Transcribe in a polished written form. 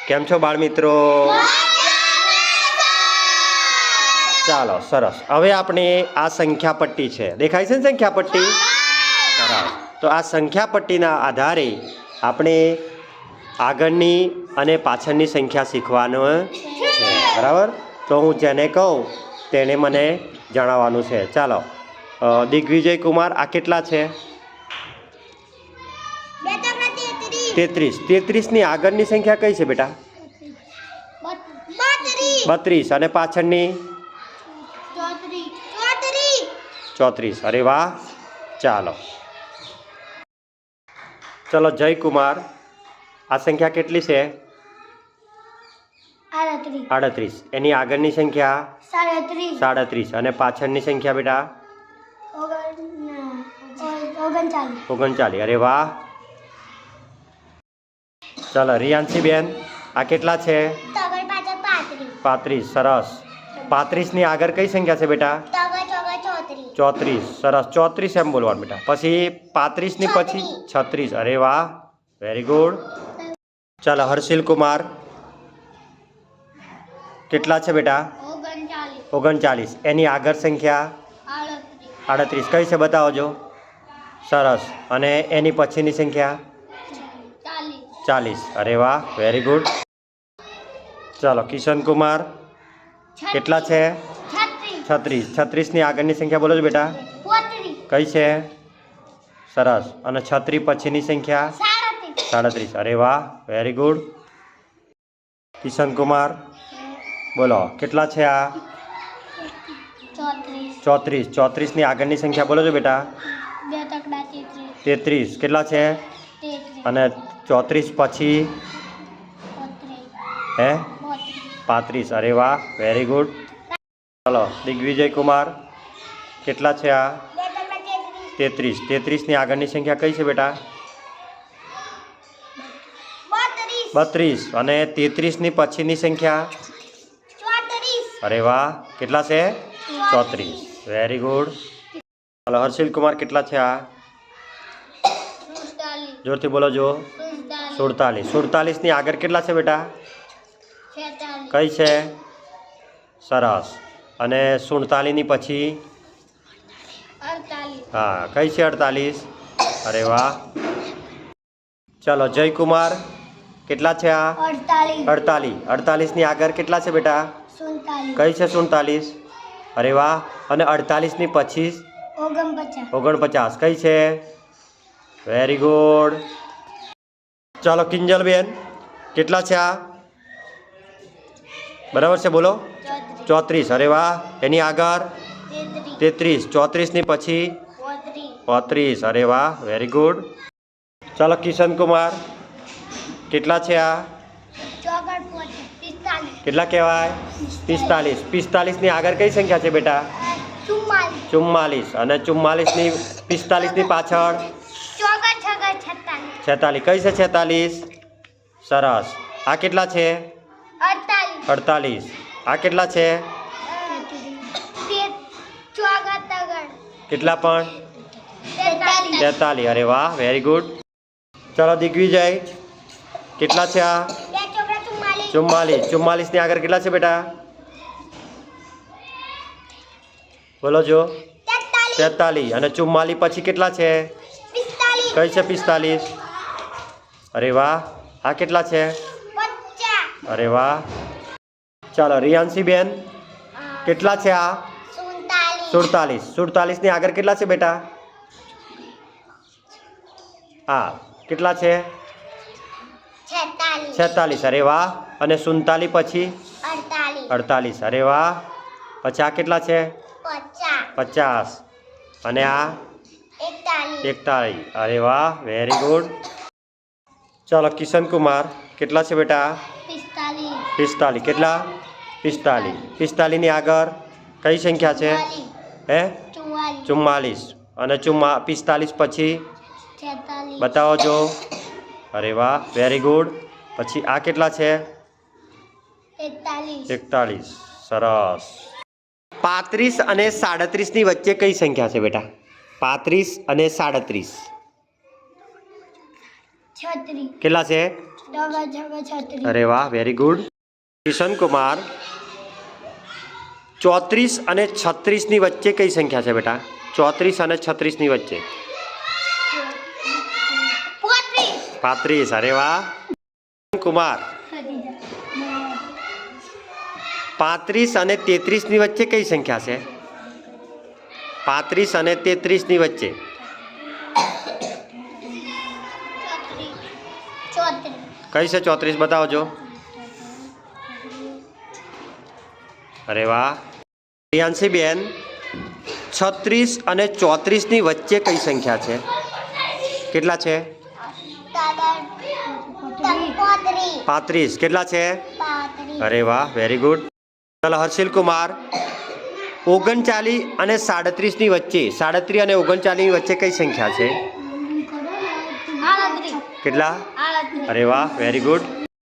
કેમ છો બાળ મિત્રો? ચાલો સરસ. હવે આપણે આ સંખ્યા પટ્ટી છે, દેખાય છે ને સંખ્યા પટ્ટી? સરસ. તો આ સંખ્યા પટ્ટીના આધારે આપણે આગળની અને પાછળની સંખ્યા શીખવાનો છે, બરાબર? તો હું જેને કહું તેને મને જણાવવાનું છે. ચાલો દિગ્વિજય કુમાર, આ કેટલા છે? 33. 33ની આગળની સંખ્યા કઈ છે બેટા? 32. અને પાછળની? 34. અરે વાહ. ચાલો ચલો જય કુમાર, આ સંખ્યા કેટલી છે? 38. એની આગળની સંખ્યા? 37. અને પાછળની સંખ્યા બેટા? 39. અરે વાહ. ચાલો રિયાંશી બેન, આ કેટલા છે? 35. સરસ. 35ની આગળ કઈ સંખ્યા છે બેટા? 34. સરસ. 34 એમ બોલવાનું બેટા. પછી 35ની પછી 36. અરે વાહ, વેરી ગુડ. ચાલો હર્ષિલ કુમાર, કેટલા છે બેટા? 39. એની આગળ સંખ્યા? 38. કઈ છે બતાવજો. સરસ. અને એની પછીની સંખ્યા? 40. અરે વાહ, વેરી ગુડ. ચાલો કિશન કુમાર, કેટલા છે? 36. 36ની આગળની સંખ્યા બોલો છો બેટા? કઈ છે? સરસ. અને 36 પછીની સંખ્યા? 37. અરે વાહ, વેરી ગુડ. કિશન કુમાર બોલો, કેટલા છે આ? 34. 34ની આગળની સંખ્યા બોલો છો બેટા? 33. કેટલા છે? અને 34 પછી? હે? 35. અરે વાહ, વેરી ગુડ. ચાલો દિગ્વિજય કુમાર, કેટલા છે આ? 33. 33ની આગળની સંખ્યા કઈ છે બેટા? 32. અને 33ની પછીની સંખ્યા? અરે વાહ, કેટલા છે? 34. Very good. ચાલો હર્ષિલ કુમાર, કેટલા છે આ? જોરથી બોલો જો. 47. 47ની આગળ કેટલા છે બેટા? કઈ છે? સરસ. અને 47ની પછી? હા, કઈ છે? 48. અરે વાહ. ચાલો જયકુમાર, કેટલા છે આ? 48. 48ની આગળ કેટલા છે બેટા? કઈ છે? 47. અરે વાહ. અને 48ની પછી? 49. કઈ છે? Very good. ચાલો કિંજલબેન, કેટલા છે આ? બરાબર છે, બોલો. 34. અરે વાહ. એની આગળ? 33. 34ની પછી? 35. અરે વાહ, વેરી ગુડ. ચાલો કિશન કુમાર, કેટલા છે આ? કેટલા કહેવાય? 45. 45ની આગળ કઈ સંખ્યા છે બેટા? 44. અને 44ની 45ની પાછળ? 46. કઈ છે? 46. સરસ. આ કેટલા છે? 48. આ કેટલા છે? કેટલા પણ? 43. અરે વાહ, વેરી ગુડ. ચાલો દિગ્વિજય, કેટલા છે આ? 44. 44ની આગળ કેટલા છે બેટા? બોલો જો. 43. અને 44 પછી કેટલા છે? કઈ છે? 45. અરે વાહ. આ કેટલા છે? અરે વાહ. ચાલો રિયાંશી બેન, કેટલા છે આ? 47. 47ની આગળ કેટલા છે બેટા? હા, કેટલા છે? 46. અરે વાહ. અને 47 પછી? 48. અરે વાહ. પછી આ કેટલા છે? 50. અને આ? 41. અરે વાહ, વેરી ગુડ. ચાલો કિશન કુમાર, કેટલા છે બેટા? 45. કેટલા? 45. 45ની આગળ કઈ સંખ્યા છે? હે? 44. અને 45 પછી? બતાવો જો. અરે વાહ, વેરી ગુડ. પછી આ કેટલા છે? 41. સરસ. 35 અને 37ની વચ્ચે કઈ સંખ્યા છે બેટા? 35 અને 37 કેટલા છે? અરે વાહ, વેરી ગુડ. કિશન કુમાર, 34 અને 36 ની વચ્ચે કઈ સંખ્યા છે બેટા? 34 અને 36 ની વચ્ચે 35. અરે વાહ. કુમાર, 35 અને 33 ની વચ્ચે કઈ સંખ્યા છે? 35 અને 33 ની વચ્ચે કઈ છે? 34 બતાવજો. અરે વાહ. પ્રિયાંશી બેન, 36 અને 34 ની વચ્ચે કઈ સંખ્યા છે? કેટલા છે? 35. કેટલા છે? અરે વાહ, વેરી ગુડ. ચાલો હર્ષિલ કુમાર, 39 અને 37 ની વચ્ચે, 37 અને 39 ની વચ્ચે કઈ સંખ્યા છે? કેટલા? અરે વાહ, વેરી ગુડ.